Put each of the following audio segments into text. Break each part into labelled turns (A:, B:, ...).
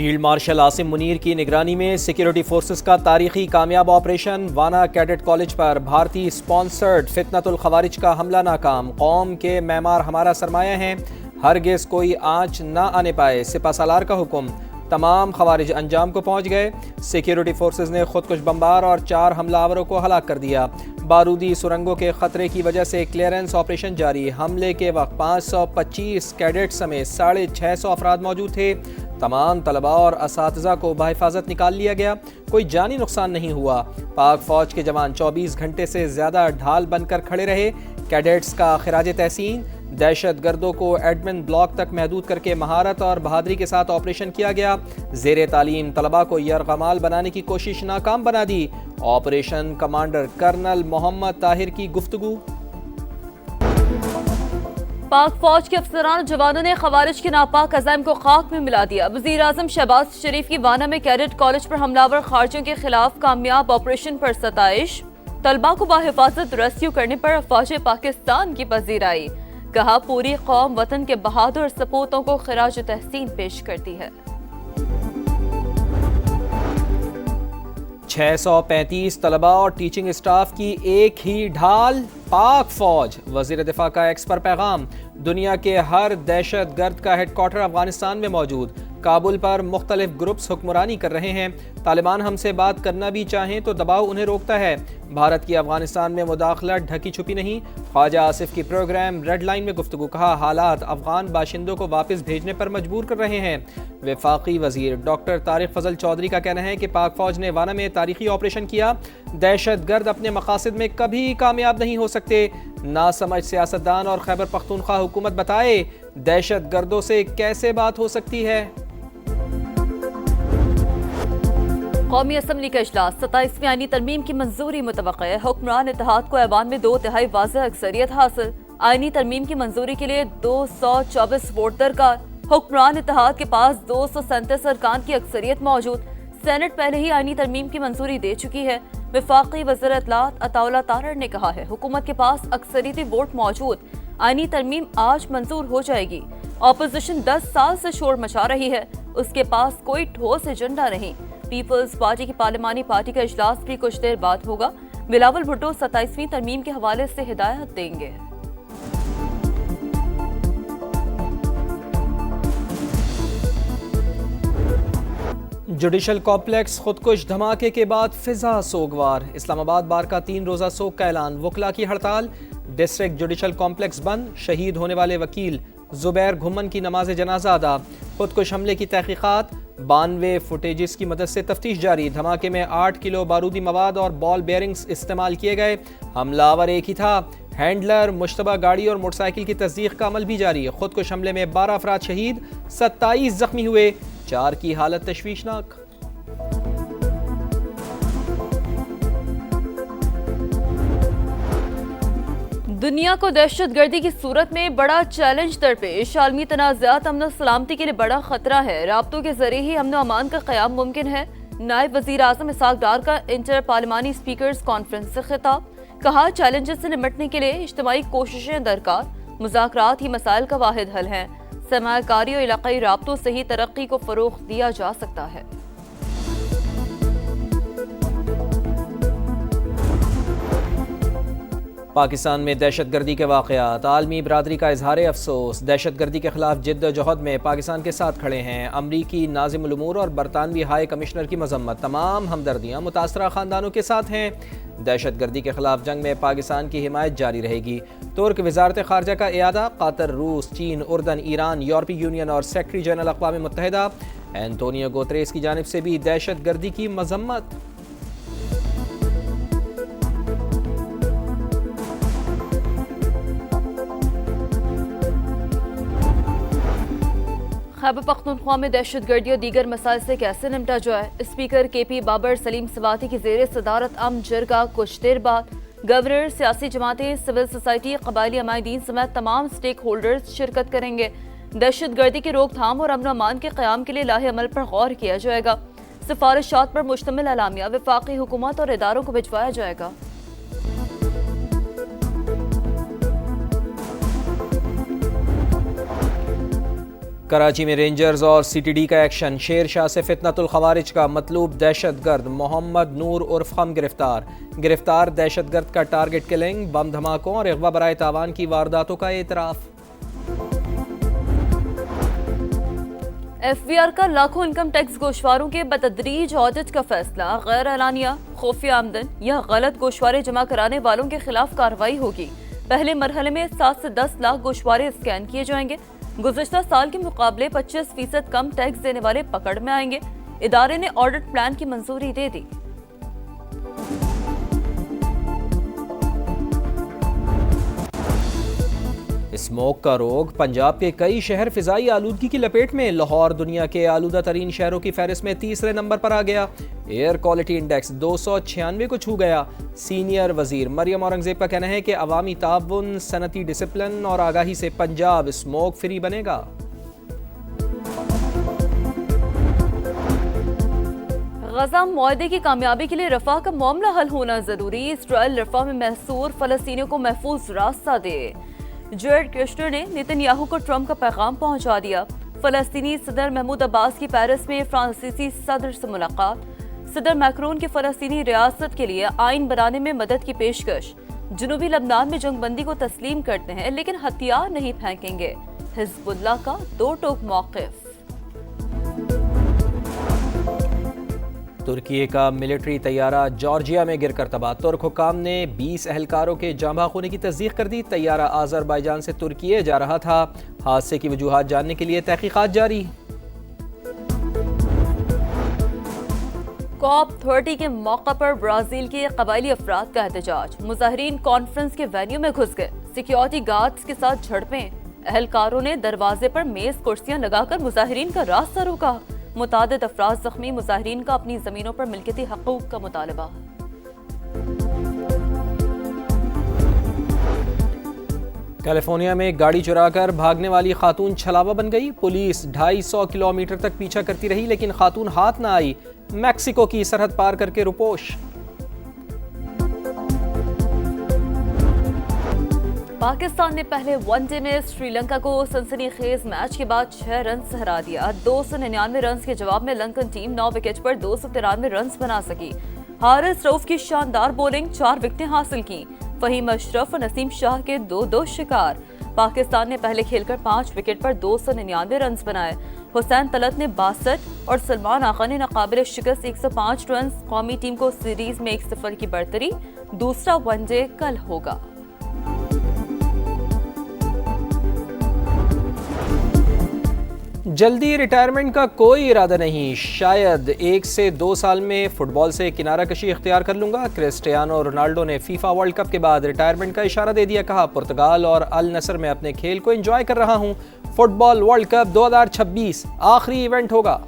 A: Field marshal Asim Munir کی نگرانی میں سیکیورٹی فورسز کا تاریخی کامیاب آپریشن وانا کیڈٹ کالج پر بھارتی سپانسرڈ فتنۃ الخوارج کا حملہ ناکام۔ قوم کے معمار ہمارا سرمایہ ہیں، ہرگز کوئی آنچ نہ آنے پائے، سپہ سالار کا حکم۔ تمام خوارج انجام کو پہنچ گئے۔ سیکیورٹی فورسز نے خودکش بمبار اور 4 حملہ آوروں کو ہلاک کر دیا۔ بارودی سرنگوں کے خطرے کی وجہ سے کلیئرنس آپریشن جاری۔ حملے کے وقت 525 کیڈٹ سمیت 650 افراد موجود تھے۔ تمام طلباء اور اساتذہ کو بحفاظت نکال لیا گیا، کوئی جانی نقصان نہیں ہوا۔ پاک فوج کے جوان 24 گھنٹے سے زیادہ ڈھال بن کر کھڑے رہے۔ کیڈٹس کا خراج تحسین۔ دہشت گردوں کو ایڈمن بلاک تک محدود کر کے مہارت اور بہادری کے ساتھ آپریشن کیا گیا۔ زیر تعلیم طلباء کو یرغمال بنانے کی کوشش ناکام بنا دی۔ آپریشن کمانڈر کرنل محمد طاہر کی گفتگو۔
B: پاک فوج کے افسران اور جوانوں نے خوارج کے ناپاک عزائم کو خاک میں ملا دیا۔ وزیر اعظم شہباز شریف کی وانا میں کیڈٹ کالج پر حملہ آور خارجیوں کے خلاف کامیاب آپریشن پر ستائش۔ طلباء کو بحفاظت ریسکیو کرنے پر افواج پاکستان کی پذیرائی۔ کہا پوری قوم وطن کے بہادر سپوتوں کو خراج تحسین پیش کرتی ہے۔
A: 635 طلباء اور ٹیچنگ اسٹاف کی ایک ہی ڈھال، پاک فوج۔ وزیر دفاع کا ایکس پر پیغام۔ دنیا کے ہر دہشت گرد کا ہیڈ کوارٹر افغانستان میں موجود۔ کابل پر مختلف گروپس حکمرانی کر رہے ہیں۔ طالبان ہم سے بات کرنا بھی چاہیں تو دباؤ انہیں روکتا ہے۔ بھارت کی افغانستان میں مداخلت ڈھکی چھپی نہیں۔ خواجہ آصف کی پروگرام ریڈ لائن میں گفتگو۔ کہا حالات افغان باشندوں کو واپس بھیجنے پر مجبور کر رہے ہیں۔ وفاقی وزیر ڈاکٹر طارق فضل چودھری کا کہنا ہے کہ پاک فوج نے وانا میں تاریخی آپریشن کیا۔ دہشت گرد اپنے مقاصد میں کبھی کامیاب نہیں ہو سکتے۔ ناسمجھ سیاستدان اور خیبر پختونخوا حکومت بتائے دہشت گردوں سے کیسے بات ہو سکتی ہے۔
B: قومی اسمبلی کا اجلاس 27ویں آئینی ترمیم کی منظوری متوقع ہے۔ حکمران اتحاد کو ایوان میں 2/3 واضح اکثریت حاصل۔ آئینی ترمیم کی منظوری کے لیے 224 ووٹ درکار۔ حکمران اتحاد کے پاس 237 ارکان کی اکثریت موجود۔ سینٹ پہلے ہی آئینی ترمیم کی منظوری دے چکی ہے۔ وفاقی وزیر اطلاعات عطا اللہ تارڑ نے کہا ہے حکومت کے پاس اکثریتی ووٹ موجود، آئینی ترمیم آج منظور ہو جائے گی۔ اپوزیشن 10 سال سے شور مچا رہی ہے، اس کے پاس کوئی ٹھوس ایجنڈا نہیں۔ پیپلز پارٹی کی پارلیمانی پارٹی کا اجلاس بھی کچھ دیر بعد ہوگا۔ بلاول بھٹو 27ویں ترمیم کے حوالے سے ہدایت دیں گے۔
A: جوڈیشل کمپلیکس خودکش دھماکے کے بعد فضا سوگوار۔ اسلام آباد بار کا 3 روزہ سوگ کا اعلان۔ وکلاء کی ہڑتال۔ ڈسٹرکٹ جوڈیشل کمپلیکس بند۔ شہید ہونے والے وکیل زبیر گھمن کی نماز جنازہ ادا۔ خودکش حملے کی تحقیقات۔ 92 فوٹیجز کی مدد سے تفتیش جاری۔ دھماکے میں 8 کلو بارودی مواد اور بال بیئرنگز استعمال کیے گئے۔ حملہ آور ایک ہی تھا۔ ہینڈلر، مشتبہ گاڑی اور موٹر سائیکل کی تصدیق کا عمل بھی جاری۔ خودکش حملے میں 12 افراد شہید، 27 زخمی ہوئے، 4 کی حالت تشویشناک۔
B: دنیا کو دہشت گردی کی صورت میں بڑا چیلنج درپیش۔ عالمی تنازعات امن و سلامتی کے لیے بڑا خطرہ ہے۔ رابطوں کے ذریعے ہی امن و امان کا قیام ممکن ہے۔ نائب وزیر اعظم اسحاق ڈار کا انٹر پارلیمانی اسپیکرز کانفرنس سے خطاب۔ کہا چیلنجز سے نمٹنے کے لیے اجتماعی کوششیں درکار۔ مذاکرات ہی مسائل کا واحد حل ہیں۔ سرمایہ کاری اور علاقائی رابطوں سے ہی ترقی کو فروغ دیا جا سکتا ہے۔
A: پاکستان میں دہشت گردی کے واقعات۔ عالمی برادری کا اظہار افسوس۔ دہشت گردی کے خلاف جد و جہد میں پاکستان کے ساتھ کھڑے ہیں۔ امریکی ناظم الامور اور برطانوی ہائی کمشنر کی مذمت۔ تمام ہمدردیاں متاثرہ خاندانوں کے ساتھ ہیں۔ دہشت گردی کے خلاف جنگ میں پاکستان کی حمایت جاری رہے گی۔ ترک وزارت خارجہ کا اعادہ۔ قطر، روس، چین، اردن، ایران، یورپی یونین اور سیکرٹری جنرل اقوام متحدہ اینٹونیو گوتریس کی جانب سے بھی دہشت گردی کی مذمت۔
B: خیبر پختونخوا میں دہشت گردی اور دیگر مسائل سے کیسے نمٹا جائے؟ اسپیکر کے پی بابر سلیم سواتی کی زیر صدارت جرگہ کچھ دیر بعد گورنر، سیاسی جماعتیں، سول سوسائٹی، قبائلی عمائدین سمیت تمام سٹیک ہولڈرز شرکت کریں گے۔ دہشت گردی کی روک تھام اور امن و امان کے قیام کے لیے لاہ عمل پر غور کیا جائے گا۔ سفارشات پر مشتمل اعلامیہ وفاقی حکومت اور اداروں کو بھجوایا جائے گا۔
A: کراچی میں رینجرز اور سی ٹی ڈی کا ایکشن، شیر شاہ سے فتنۃ الخوارج کا مطلوب دہشت گرد محمد نور عرف خم گرفتار دہشت گرد کا ٹارگٹ کلنگ، بم دھماکوں اور اغوا برائے تاوان کی وارداتوں کا اعتراف۔
B: ایف بی آر کا لاکھوں انکم ٹیکس گوشواروں کے بتدریج آڈٹ کا فیصلہ، غیر اعلانیہ خفیہ آمدن یا غلط گوشوارے جمع کرانے والوں کے خلاف کارروائی ہوگی۔ پہلے مرحلے میں 7 سے 10 لاکھ گوشوارے اسکین کیے جائیں گے۔ گزشتہ سال کے مقابلے 25% کم ٹیکس دینے والے پکڑ میں آئیں گے۔ ادارے نے آڈٹ پلان کی منظوری دے دی۔
A: اسموک کا روگ، پنجاب کے کئی شہر فضائی آلودگی کی لپیٹ میں، لاہور دنیا کے آلودہ ترین شہروں کی فہرست میں تیسرے نمبر پر آ گیا۔ ایئر کوالٹی انڈیکس 296 کو چھو گیا۔ سینئر وزیر مریم اورنگزیب کا کہنا ہے کہ عوامی تعاون، صنعتی ڈسپلن اور آگاہی سے پنجاب اسموک فری بنے گا۔
B: غزہ معاہدے کی کامیابی کے لیے رفح کا معاملہ حل ہونا ضروری، اسرائیل رفح میں محصور فلسطینیوں کو محفوظ راستہ دے۔ جیرڈ کشنر نے نیتن یاہو کو ٹرمپ کا پیغام پہنچا دیا۔ فلسطینی صدر محمود عباس کی پیرس میں فرانسیسی صدر سے ملاقات۔ صدر میکرون کی فلسطینی ریاست کے لیے آئین بنانے میں مدد کی پیشکش۔ جنوبی لبنان میں جنگ بندی کو تسلیم کرتے ہیں لیکن ہتھیار نہیں پھینکیں گے، حزب اللہ کا دو ٹوک موقف۔
A: ترکی کا ملٹری طیارہ جارجیا میں گر کر تباہ، ترک حکام نے 20 اہلکاروں کے جاں بحق ہونے کی تصدیق کر دی۔ طیارہ آذربائیجان سے ترکی جا رہا تھا۔ حادثے کی وجوہات جاننے کے لیے تحقیقات جاری۔
B: کاپ 30 کے موقع پر برازیل کے قبائلی افراد کا احتجاج، مظاہرین کانفرنس کے وینیو میں گھس گئے، سیکیورٹی گارڈز کے ساتھ جھڑپیں، اہلکاروں نے دروازے پر میز کرسیاں لگا کر مظاہرین کا راستہ روکا، متعدد افراد زخمی، مظاہرین کا اپنی زمینوں پر ملکیتی حقوق کا مطالبہ۔
A: کیلیفورنیا میں گاڑی چرا کر بھاگنے والی خاتون چھلاوہ بن گئی، پولیس 250 کلومیٹر تک پیچھا کرتی رہی لیکن خاتون ہاتھ نہ آئی، میکسیکو کی سرحد پار کر کے روپوش۔
B: پاکستان نے پہلے ون ڈے میں سری لنکا کو سنسنی خیز میچ کے بعد 6 رنز سے ہرا دیا۔ 299 رنز کے جواب میں لنکن ٹیم 9 وکٹ پر 293 رنز بنا سکی۔ حارث رؤف کی شاندار بولنگ، 4 وکٹیں حاصل کی۔ فہیم اشرف اور نسیم شاہ کے 2 شکار۔ پاکستان نے پہلے کھیل کر 5 وکٹ پر 299 رنز بنائے۔ حسین طلعت نے 62 اور سلمان آغا نے ناقابل شکست 105 رنز، قومی ٹیم کو سیریز میں 1-0 کی برتری۔ دوسرا ون ڈے کل ہوگا۔
A: جلدی ریٹائرمنٹ کا کوئی ارادہ نہیں، شاید 1 سے 2 سال میں فٹ بال سے کنارہ کشی اختیار کر لوں گا۔ کرسٹیانو رونالڈو نے فیفا ورلڈ کپ کے بعد ریٹائرمنٹ کا اشارہ دے دیا، کہا پرتگال اور النصر میں اپنے کھیل کو انجوائے کر رہا ہوں، فٹ بال ورلڈ کپ 2026 آخری ایونٹ ہوگا۔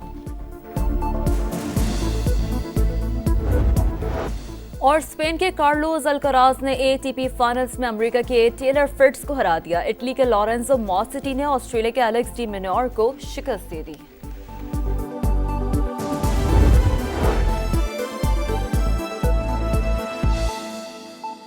B: اور اسپین کے کارلوس الکراز نے ATP فائنلز میں امریکہ کے ٹیلر فرٹز کو ہرا دیا۔ اٹلی کے لارنزو ماسٹی نے آسٹریلیا کے ایلیکس ڈی مینور کو شکست دے دی۔